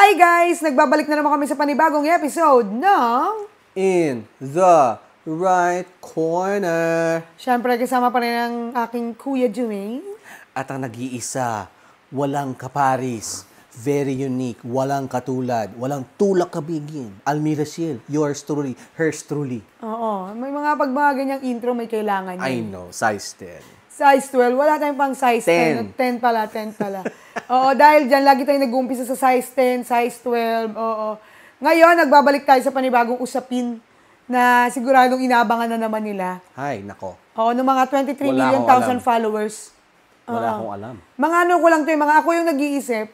Hi guys! Nagbabalik na naman kami sa panibagong episode ng In the Right Corner. Siyempre, kasama pa rin ang aking Kuya Jumaine. At ang nag-iisa, walang kaparis, very unique, walang katulad, walang tulak kabigin. Almira Shiel, yours truly, hers truly. Oo, may mga ganyang intro may kailangan I yun. know, size 10. Size 12, wala tayong pang size 10. 10 pala. Oo, dahil dyan, lagi tayong nag-uumpisa sa size 10, size 12, oo. Ngayon, nagbabalik tayo sa panibagong usapin na siguradong inaabangan na naman nila. Hay, nako. Oo, ng mga 23 Wala million akong thousand alam. followers. Wala akong alam. Mga ano ko lang to, mga ako yung nag-iisip.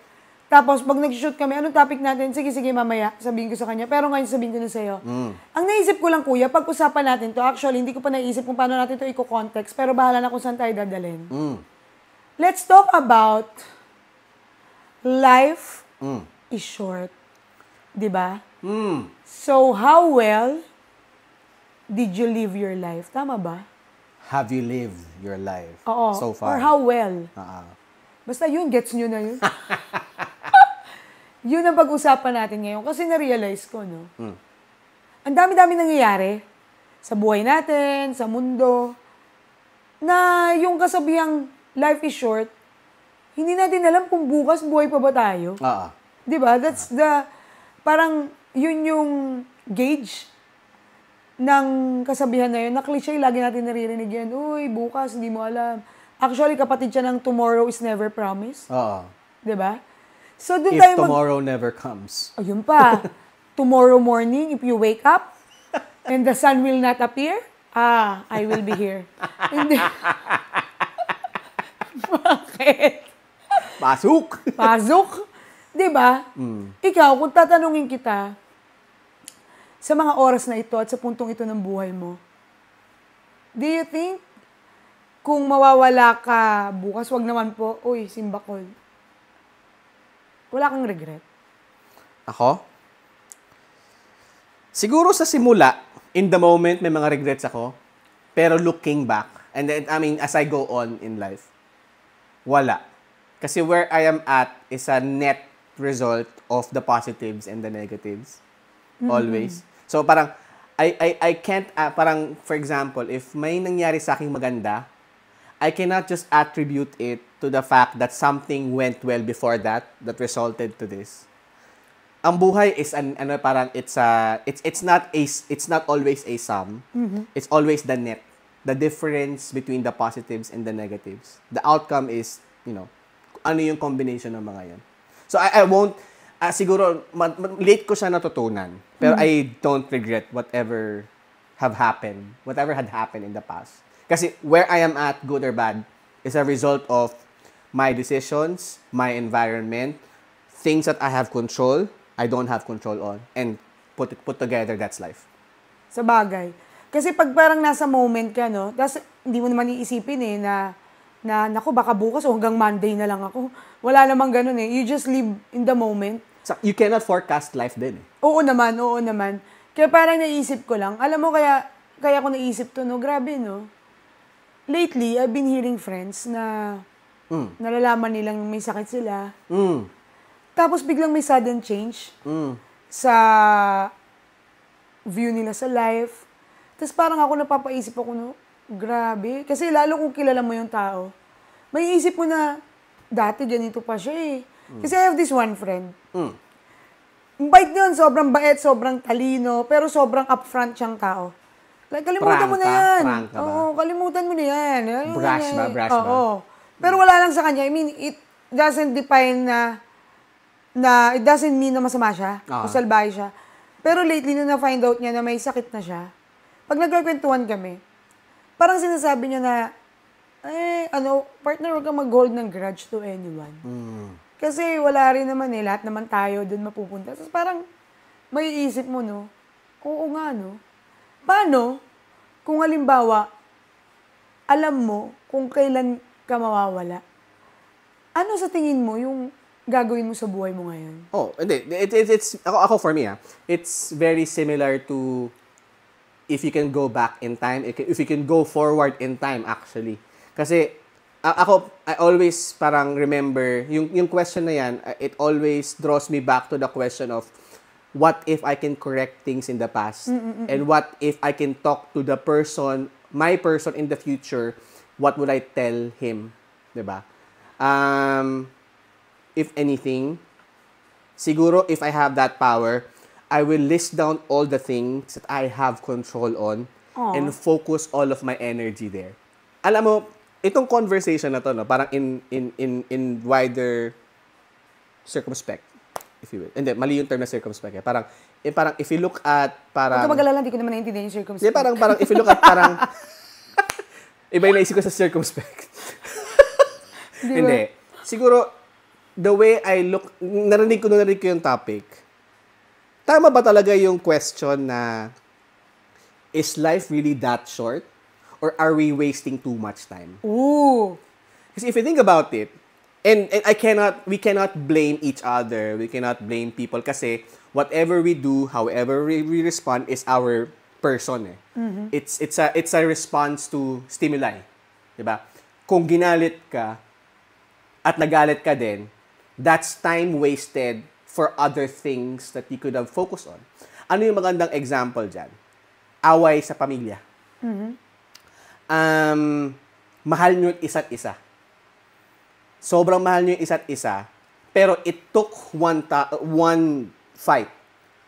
Tapos, pag nag-shoot kami, anong topic natin? Sige, mamaya, sabihin ko sa kanya. Pero ngayon, sabihin ko na sa'yo. Ang naisip ko lang, kuya, pag-usapan natin to, actually, hindi ko pa naisip kung paano natin to i-context, pero bahala na kung saan tayo dadalhin. Let's talk about life is short. Diba? So, how well did you live your life? Tama ba? Have you lived your life Oo. so far? Or how well? Basta yun, gets nyo na yun. Yun ang pag-usapan natin ngayon. Kasi na-realize ko, no? Ang dami-dami nangyayari sa buhay natin, sa mundo, na yung kasabihang life is short, hindi natin alam kung bukas buhay pa ba tayo. Diba? That's the, parang yun yung gauge ng kasabihan na yun. Na cliche, lagi natin naririnig yan. Uy, bukas, hindi mo alam. Actually, kapatid siya ng tomorrow is never promised. Diba? So, dun If tomorrow never comes. Ayun pa. Tomorrow morning, if you wake up and the sun will not appear, I will be here. Hindi. Bakit? Pasok. Diba? Ikaw, kung tatanungin kita, sa mga oras na ito at sa puntong ito ng buhay mo, do you think, kung mawawala ka bukas, wag naman po, uy, simbakol. Wala kang regret? Ako? Siguro sa simula, in the moment, may mga regrets ako. Pero looking back, and then, as I go on in life, wala. Kasi where I am at is a net result of the positives and the negatives. Always. So parang, I can't, parang, for example, if may nangyari sa aking maganda, I cannot just attribute it to the fact that something went well before that resulted to this. Ang buhay is it's not always a sum. It's always the net. The difference between the positives and the negatives. The outcome is, ano yung combination ng mga yan. So I won't siguro late ko siya natutunan. Pero I don't regret whatever had happened in the past. Kasi where I am at, good or bad, is a result of my decisions, my environment, things that I have control, I don't have control on, and put together, that's life. Sa bagay. Kasi pag parang nasa moment ka, no, tapos hindi mo naman iisipin na naku, baka bukas o hanggang Monday na lang ako. Wala namang ganun eh. You just live in the moment. So, you cannot forecast life din eh. Oo naman. Kaya parang naisip ko lang, alam mo kaya ko naisip to, no, grabe, no? Lately, I've been hearing friends na nalalaman nilang may sakit sila. Tapos biglang may sudden change sa view nila sa life. Tapos parang ako napapaisip ako, no, grabe. Kasi lalo kung kilala mo yung tao, may isip mo na dati ganito pa siya eh. Kasi I have this one friend. Bait yun, sobrang bait, sobrang talino, pero sobrang upfront siyang tao. Like, kalimutan mo na yan. Oo, kalimutan mo na yan. Brash ba? Oo. Pero wala lang sa kanya. I mean, it doesn't define it doesn't mean na masama siya. O salbahe siya. Pero lately, nung na-find out niya na may sakit na siya, pag nagkakwentuhan kami, parang sinasabi niya na, partner, huwag kang mag-hold ng grudge to anyone. Kasi wala rin naman lahat naman tayo doon mapupunta. So parang, may isip mo, no? Oo nga, no? Paano kung halimbawa, alam mo kung kailan ka mawawala? Ano sa tingin mo yung gagawin mo sa buhay mo ngayon? Hindi. Ako for me, it's very similar to if you can go back in time, if you can go forward in time, actually. Kasi I always parang remember, yung question na yan, it always draws me back to the question of, what if I can correct things in the past? And what if I can talk to the person, my person in the future, what would I tell him? Diba? If anything, siguro if I have that power, I will list down all the things that I have control on and focus all of my energy there. Alam mo, itong conversation na to, no, parang in wider circumspect, if you will. Hindi, mali yung term na circumspect. Parang if you look at parang... Huwag ka magalala, hindi ko naman naiintindihan yung circumspect. Hindi, parang if you look at parang... iba yung naisip ko sa circumspect. Hindi. Siguro, the way I look, narinig ko yung topic, tama ba talaga yung question na, is life really that short? Or are we wasting too much time? Ooh. Because if you think about it, and we cannot blame each other, we cannot blame people kasi whatever we do, however we respond is our person. It's a response to stimuli. Diba? Kung ginalit ka at nagalit ka din, that's time wasted for other things that you could have focused on. Ano yung magandang example dyan? Away sa pamilya. Mahal nyo isa't isa. Sobrang mahal nyo yung isa't isa, pero it took one fight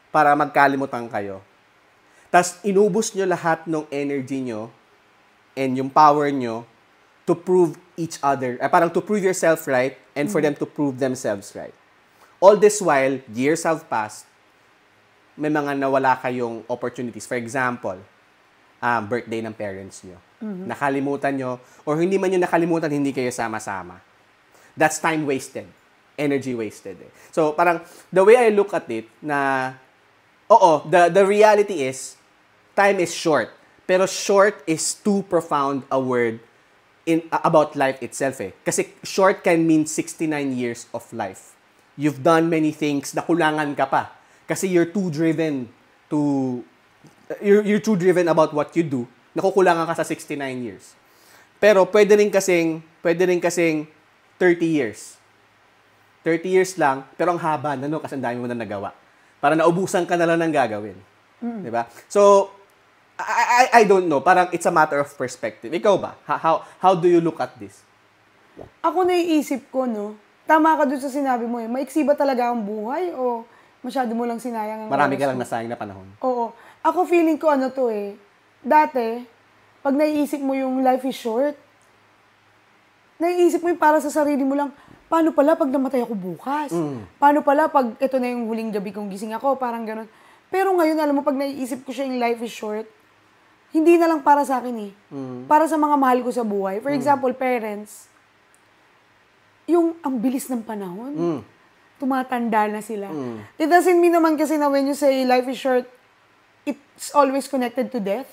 para magkalimutan kayo. Tapos inubos nyo lahat ng energy nyo and yung power nyo to prove each other, parang to prove yourself right and for them to prove themselves right. All this while, years have passed, may mga nawala kayong opportunities. For example, birthday ng parents nyo. Nakalimutan nyo, or hindi man nyo nakalimutan, hindi kayo sama-sama. That's time wasted. Energy wasted. So, parang, the way I look at it, na, the reality is, time is short. Pero short is too profound a word about life itself. Kasi short can mean 69 years of life. You've done many things, nakulangan ka pa. Kasi you're too driven about what you do, nakukulangan ka sa 69 years. Pero pwede rin kasing 30 years. 30 years lang, pero ang haba na, no, kasi ang dami mo na nagawa. Para naubusan ka na lang ng gagawin. Diba? So, I don't know. Parang it's a matter of perspective. Ikaw ba? How do you look at this? Ako naiisip ko, no, tama ka dun sa sinabi mo maiksi ba talaga ang buhay o masyado mo lang sinayang ang Marami ka lang nasayang na panahon. Oo. Ako feeling ko dati, pag naiisip mo yung life is short, naiisip mo yung para sa sarili mo lang, paano pala pag namatay ako bukas? Paano pala pag ito na yung huling gabi kong gising ako? Parang ganun. Pero ngayon, alam mo, pag naiisip ko siya yung life is short, hindi na lang para sa akin Para sa mga mahal ko sa buhay. For example, parents, yung ang bilis ng panahon, tumatanda na sila. It doesn't mean naman kasi na when you say life is short, it's always connected to death.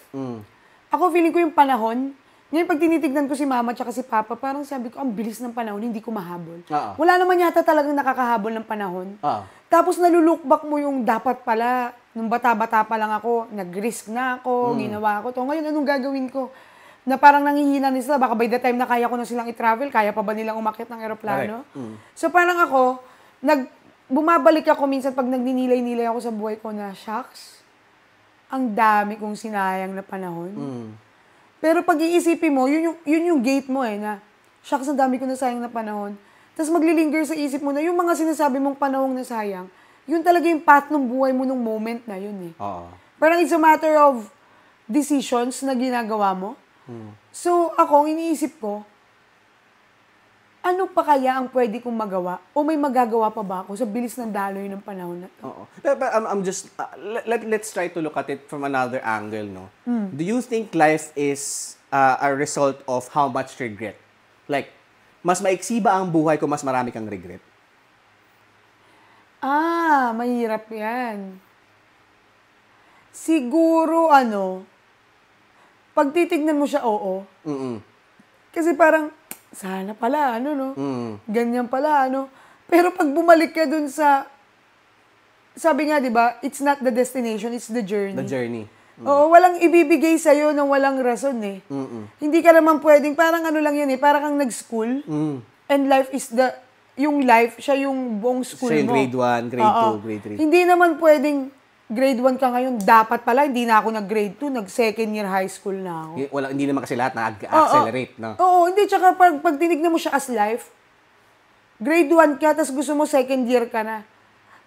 Ako feeling ko yung panahon, ngayon pag tinitignan ko si mama at si papa, parang sabi ko, ang bilis ng panahon, hindi ko mahabol. Wala naman yata talagang nakakahabol ng panahon. Tapos naluluok back mo yung dapat pala, nung bata-bata pa lang ako, nag-risk na ako, ginawa ko to. Ngayon, anong gagawin ko? Na parang nanghihina nila, baka by the time na kaya ko na silang i-travel, kaya pa ba nilang umakyat ng aeroplano? So parang ako, bumabalik ako minsan pag nagninilay-nilay ako sa buhay ko na, shucks, ang dami kong sinayang na panahon. Pero pag iisipin mo, yun yung gate mo na, shucks, ang dami ko nasayang na panahon. Tapos maglilinger sa isip mo na yung mga sinasabi mong panahong nasayang, yun talaga yung path ng buhay mo nung moment na yun Parang it's a matter of decisions na ginagawa mo. So, ako, iniisip ko, ano pa kaya ang pwede kong magawa? O may magagawa pa ba ako sa bilis ng daloy ng panahon na to? But I'm just, let's try to look at it from another angle, no? Do you think life is a result of how much regret? Like, mas maiksi ba ang buhay kung mas marami kang regret? Mahirap yan. Siguro, pag titignan mo siya, oo. Kasi parang, sana pala, ganyan pala, Pero pag bumalik ka dun sa, sabi nga, di ba, it's not the destination, it's the journey. The journey. Oo, walang ibibigay sa'yo ng walang rason eh. Hindi ka naman pwedeng, parang ano lang yun eh, parang kang nag-school, and life is yung life, siya yung buong school Siya yung mo. grade 1, grade 2, grade 3. Hindi naman pwedeng grade 1 ka ngayon, dapat pala, hindi na ako nag-grade 2, nag-second year high school na ako. Hindi naman kasi lahat na-accelerate, no? Oo, hindi, tsaka pag tinignan mo siya as life, grade 1 ka, tapos gusto mo second year ka na.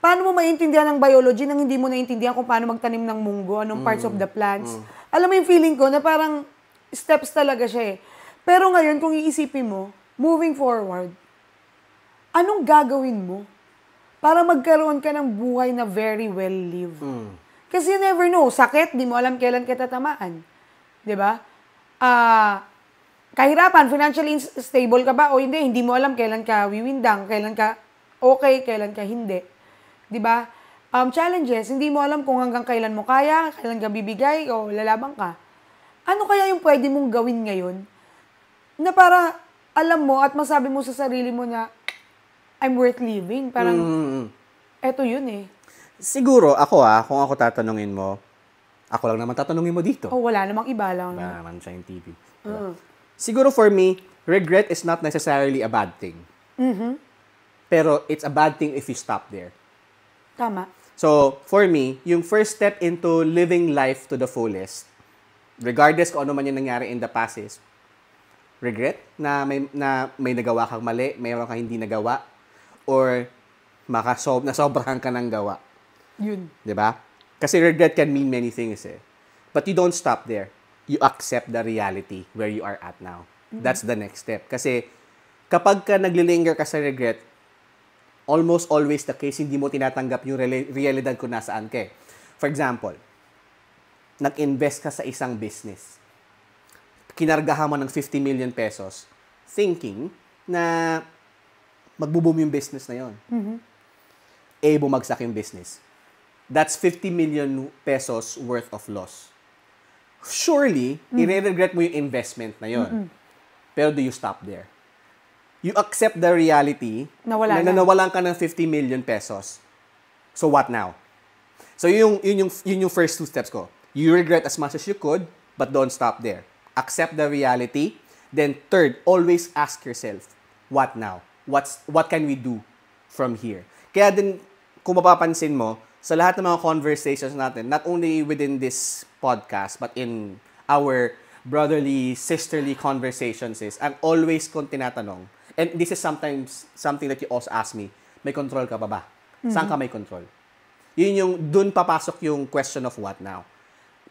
Paano mo maintindihan ng biology nang hindi mo naintindihan kung paano magtanim ng munggo, anong parts of the plants? Alam mo yung feeling ko na parang steps talaga siya eh. Pero ngayon, kung iisipin mo, moving forward, anong gagawin mo para magkaroon ka ng buhay na very well lived? Kasi you never know, sakit, di mo alam kailan ka tatamaan. Di ba? Kahirapan, financially stable ka ba o hindi mo alam kailan ka wiwindang, kailan ka okay, kailan ka hindi. 'Di ba? Challenges, hindi mo alam kung hanggang kailan mo kaya, kailan ka bibigay o lalabang ka. Ano kaya yung pwede mong gawin ngayon na para alam mo at masabi mo sa sarili mo na I'm worth living? Parang eto yun eh. Siguro ako kung ako tatanungin mo, ako lang naman tatanungin mo dito. Oh, wala namang iba lang. Wala naman siya yung TV. Siguro for me, regret is not necessarily a bad thing. Pero it's a bad thing if you stop there. Tama. So, for me, yung first step into living life to the fullest, regardless kung ano man yung nangyari in the past is, regret na may nagawa kang mali, mayroon kang hindi nagawa, or nasobrahan ka ng gawa. Yun. 'Di ba? Kasi regret can mean many things eh. But you don't stop there. You accept the reality where you are at now. That's the next step. Kasi kapag ka naglilinger ka sa regret, almost always the case, hindi mo tinatanggap yung realidad kung nasaan ka. For example, nag-invest ka sa isang business. Kinargahan mo ng 50 million pesos thinking na magbo-boom yung business na yon. Bumagsak yung business. That's 50 million pesos worth of loss. Surely, i-regret mo yung investment na yon. Pero do you stop there? You accept the reality na nawalan ka ng 50 million pesos. So what now? So yun yung first two steps ko. You regret as much as you could, but don't stop there. Accept the reality. Then third, always ask yourself, what now? What can we do from here? Kaya din, kung mapapansin mo, sa lahat ng mga conversations natin, not only within this podcast, but in our brotherly, sisterly conversations I'm always kong tinatanong, and this is sometimes something that you also ask me, may control ka pa ba? Saan ka may control? Dun papasok yung question of what now.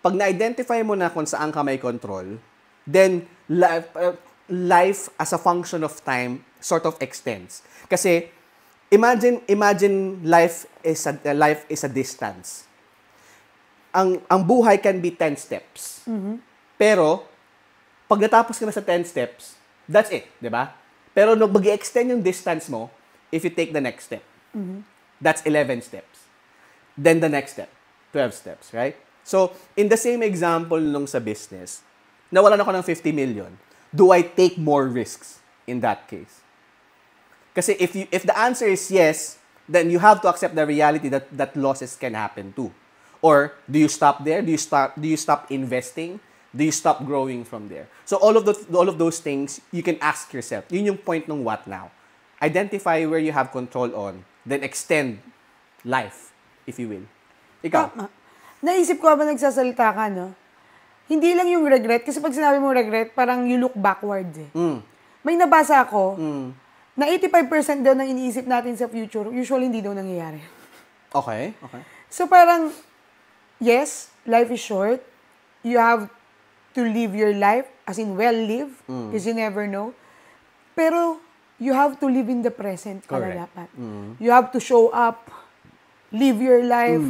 Pag na-identify mo na kung saan ka may control, then life as a function of time sort of extends. Kasi imagine life is a distance. Ang buhay can be 10 steps. Pero pag natapos ka na sa 10 steps, that's it, 'di ba? Pero nung mag-extend yung distance mo, if you take the next step, that's 11 steps. Then the next step, 12 steps, right? So, in the same example nung sa business, nawalan ako ng 50 million, do I take more risks in that case? Kasi if the answer is yes, then you have to accept the reality that losses can happen too. Or do you stop there? Do you stop investing? Do you stop growing from there? So all of those things, you can ask yourself. Yun yung point ng what now. Identify where you have control on, then extend life, if you will. Ikaw? Naisip ko habang nagsasalita ka, no? Hindi lang yung regret, kasi pag sinabi mo regret, parang you look backwards eh. May nabasa ako, na 85% daw ng iniisip natin sa future, usually hindi daw nangyayari. Okay. So parang, yes, life is short. You have to live your life, as in well-live, because you never know. Pero, you have to live in the present pala dapat. You have to show up, live your life.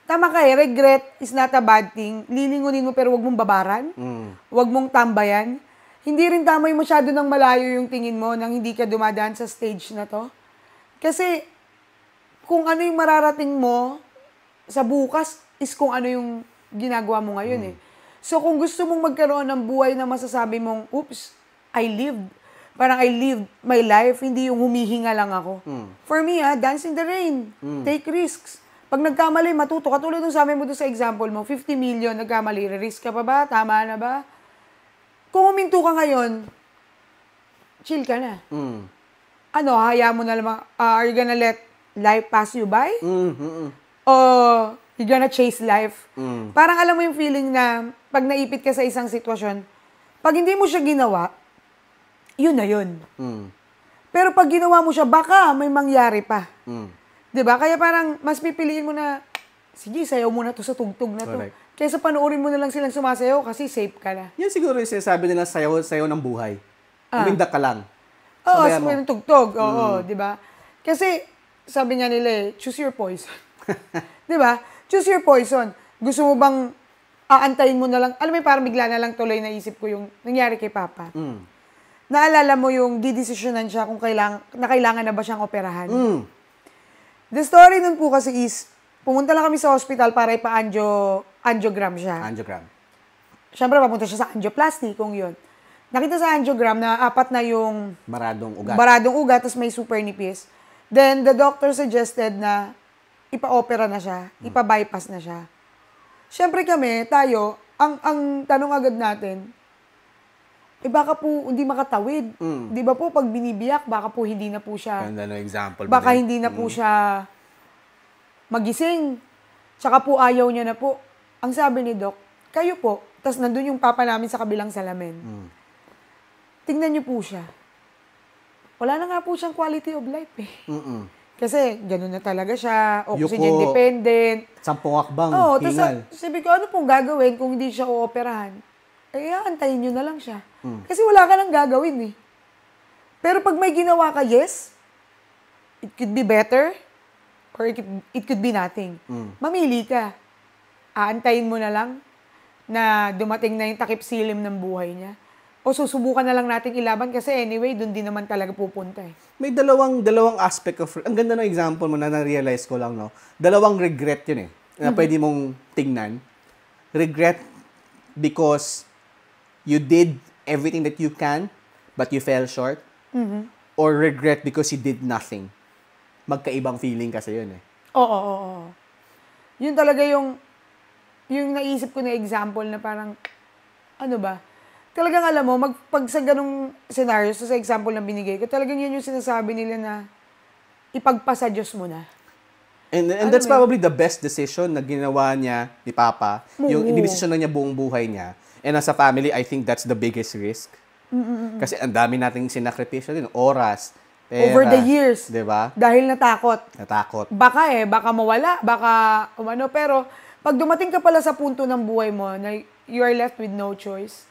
Tama ka regret is not a bad thing. Lilingunin mo pero wag mong babaran. Wag mong tambayan. Hindi rin tama yung masyado ng malayo yung tingin mo nang hindi ka dumadaan sa stage na to. Kasi, kung ano yung mararating mo sa bukas is kung ano yung ginagawa mo ngayon eh. So, kung gusto mong magkaroon ng buhay na masasabi mong, oops, I lived. Parang I lived my life, hindi yung humihinga lang ako. For me, dance in the rain. Take risks. Pag nagkamali, matuto. Katulad nung sabi mo doon sa example mo, 50 million, nagkamali, risk ka pa ba? Tama na ba? Kung huminto ka ngayon, chill ka na. Ano, hayaan mo na lang, are you gonna let life pass you by? O you gonna chase life? Parang alam mo yung feeling na pag naipit ka sa isang sitwasyon, pag hindi mo siya ginawa, yun na yun. Pero pag ginawa mo siya, baka may mangyari pa. Diba? Kaya parang mas pipiliin mo na, sige, sayaw mo na to sa tugtog na to. Correct. Kaysa panoorin mo na lang silang sumasayaw kasi safe ka na. Yan siguro yung sinasabi nila sayaw ng buhay. Umindak ka lang. Oo, Sabayan sa mo. tugtog. Oo, di ba? Kasi, sabi nga nila choose your poison. Di ba? Choose your poison. Gusto mo bang aantayin mo na lang, alam mo, parang bigla na lang tuloy naisip ko yung nangyari kay Papa. Naalala mo yung didesisyonan siya kung kailangan na ba siyang operahan. The story nun po kasi is, pumunta lang kami sa hospital para ipa-angiogram siya. Angiogram. Siyempre, papunta siya sa angioplasty, kung yun. Nakita sa angiogram na 4 na yung baradong ugat, tapos may super nipis. Then, the doctor suggested na ipa-opera na siya, ipa-bypass na siya. Siyempre kami, tayo, ang tanong agad natin, baka po hindi makatawid. Di ba po, pag binibiyak, baka po hindi na po siya, Ganda ng example. baka hindi na po siya magising. Tsaka po ayaw niya na po. Ang sabi ni Doc, kayo po, tas nandun yung papa namin sa kabilang salamin. Tingnan niyo po siya. Wala na nga po siyang quality of life eh. Kasi gano'n na talaga siya, oxygen dependent. 10 hakbang, Oo, hingal. tapos sabi ko, ano pong gagawin kung hindi siya ooperahan? Aantayin nyo na lang siya. Kasi wala ka nang gagawin eh. Pero pag may ginawa ka, yes, it could be better, or it could be nothing. Mamili ka. Aantayin mo na lang na dumating na yung takip silim ng buhay niya. O susubukan na lang nating ilaban kasi anyway, doon din naman talaga pupunta eh. May dalawang aspect of, ang ganda ng example mo na na-realize ko lang, no? Dalawang regret yun eh, na pwede mong tingnan. Regret because you did everything that you can, but you fell short. Or regret because you did nothing. Magkaibang feeling kasi yun eh. Oo. Yun talaga yung naisip ko na example na parang, ano ba, talagang alam mo, pag sa ganung scenario, sa example na binigay ko, talagang yun yung sinasabi nila na ipagpasa Diyos mo na. And that's probably the best decision na ginawa niya ni Papa. Yung decision na niya buong buhay niya. And as a family, I think that's the biggest risk. Kasi ang dami nating sinakripisyo din. Oras, pera. Over the years. Diba? Dahil natakot. Baka mawala, pero pag dumating ka pala sa punto ng buhay mo na you are left with no choice,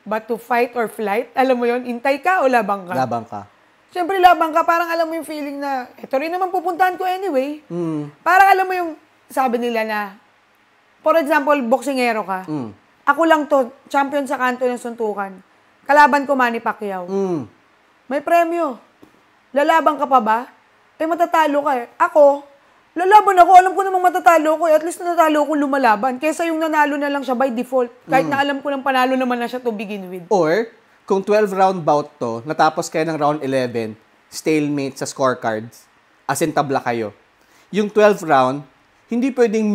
but to fight or flight, alam mo yon, intay ka o labang ka? Labang ka. Siyempre labang ka, parang alam mo yung feeling na, ito rin naman pupuntahan ko anyway. Parang alam mo yung, sabi nila na, for example, boksingero ka. Ako lang to, champion sa kanto ng suntukan. Kalaban ko Manny Pacquiao. May premyo. Lalaban ka pa ba? Matatalo ka eh. Ako, lalaban ako. Alam ko namang matatalo ko. At least natalo ko lumalaban. Kesa yung nanalo na lang siya by default. Kahit na alam ko ng panalo naman na siya to begin with. Or, kung 12-round bout to, natapos kayo ng round 11, stalemate sa scorecards, as in tabla kayo. Yung 12th round, hindi pwedeng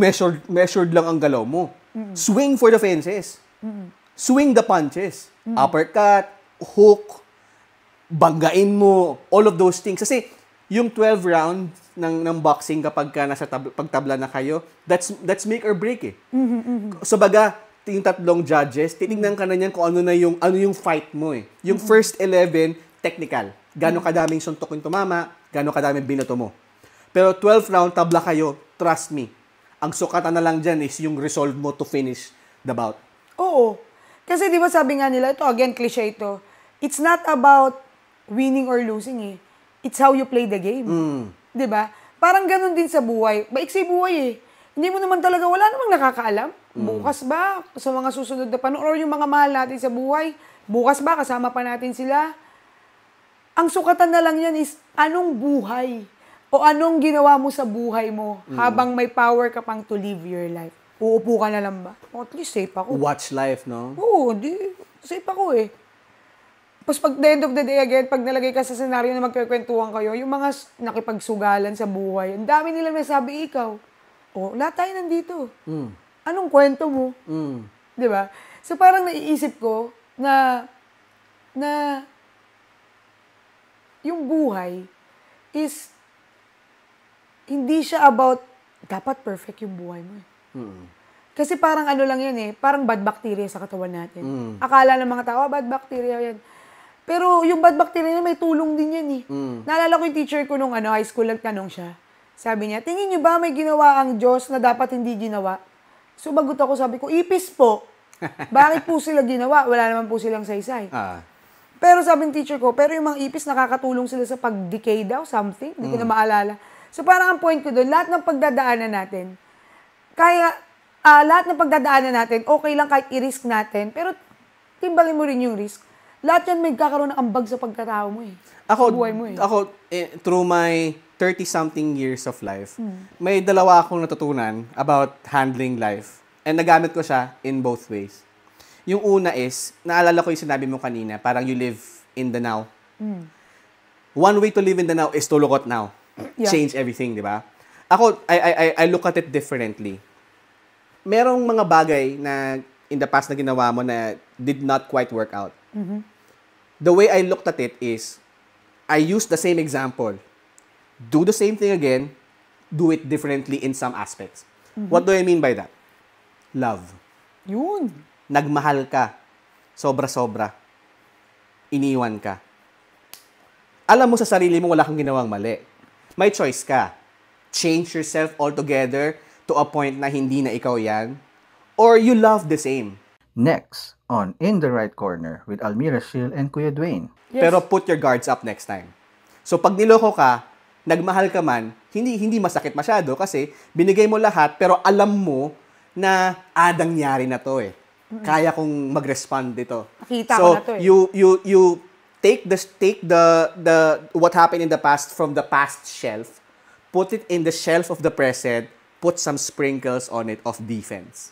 measured lang ang galaw mo. Swing for the fences. Swing the punches. Uppercut, hook, banggain mo, all of those things. Kasi yung 12 rounds ng boxing kapag ka nasa pagtabla na kayo, that's make or break eh. So baga, yung 3 judges, titingnan ka na niyan kung ano yung fight mo eh. Yung first 11, technical. Gano'ng kadaming suntok yung tumama, gano'ng kadaming binato mo. Pero 12th round, tabla kayo, trust me. Ang sukatan na lang dyan is yung resolve mo to finish the bout. Oo. Kasi di ba sabi nga nila, ito again, cliche ito, it's not about winning or losing eh. It's how you play the game. Di ba? Parang ganun din sa buhay. Maiksi buhay eh. Hindi mo naman talaga, wala namang nakakaalam. Bukas ba, sa mga susunod na panahon, or yung mga mahal natin sa buhay, bukas ba, kasama pa natin sila? Ang sukatan na lang yan is, anong buhay? O anong ginawa mo sa buhay mo habang may power ka pang to live your life? Uupo ka na lang ba? O, at least safe ako. Watch life, no? Oo, safe ako eh. Tapos pag the end of the day again, pag nalagay ka sa senaryo na magkakwentuhan kayo, yung mga nakipagsugalan sa buhay, ang dami nilang nasabi ikaw. O, lahat tayo nandito. Mm. Anong kwento mo? Mm. Di ba? So, parang naiisip ko na yung buhay is hindi siya about dapat perfect yung buhay mo. Mm. Kasi parang ano lang yan parang bad bacteria sa katawan natin. Mm. Akala ng mga tao, bad bacteria yan. Pero yung bad bacteria na may tulong din yan Naalala ko yung teacher ko nung high school, nagtanong siya. Sabi niya, tingin niyo ba may ginawa ang Diyos na dapat hindi ginawa? Sumagot ako, sabi ko, ipis po. Bakit po sila ginawa? Wala naman po silang saysay. Pero sabi ng teacher ko, pero yung mga ipis nakakatulong sila sa pag-decay daw, something. Hindi ko na maalala. So parang ang point ko doon, lahat ng pagdadaanan natin, lahat ng pagdadaanan natin, okay lang kahit i-risk natin, pero timbangin mo rin yung risk. Lahat yan may kakaroon ng ambag sa pagkatao mo Ako, sa buhay mo Ako, through my 30-something years of life, may dalawa akong natutunan about handling life. And nagamit ko siya in both ways. Yung una is, naalala ko yung sinabi mo kanina, parang you live in the now. One way to live in the now is to look at now. Yeah. Change everything, di ba? Ako, I look at it differently. Merong mga bagay na in the past na ginawa mo na did not quite work out. The way I looked at it is, I use the same example. Do the same thing again, do it differently in some aspects. What do I mean by that? Love. Yun. Nagmahal ka. Sobra-sobra. Iniwan ka. Alam mo sa sarili mo wala kang ginawang mali. May choice ka. Change yourself altogether to a point na hindi na ikaw yan. Or you love the same. Next, on In the Right Corner with Almira Shil and Kuya Dwayne. Yes. Pero put your guards up next time. So pag niloko ka, nagmahal ka man, hindi masakit masyado kasi binigay mo lahat pero alam mo na nangyari na to Kaya kong mag-respond dito. Nakita so, ko na to you take the what happened in the past from the past shelf, put it in the shelf of the present, put some sprinkles on it of defense.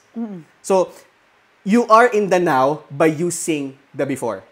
So, you are in the now by using the before.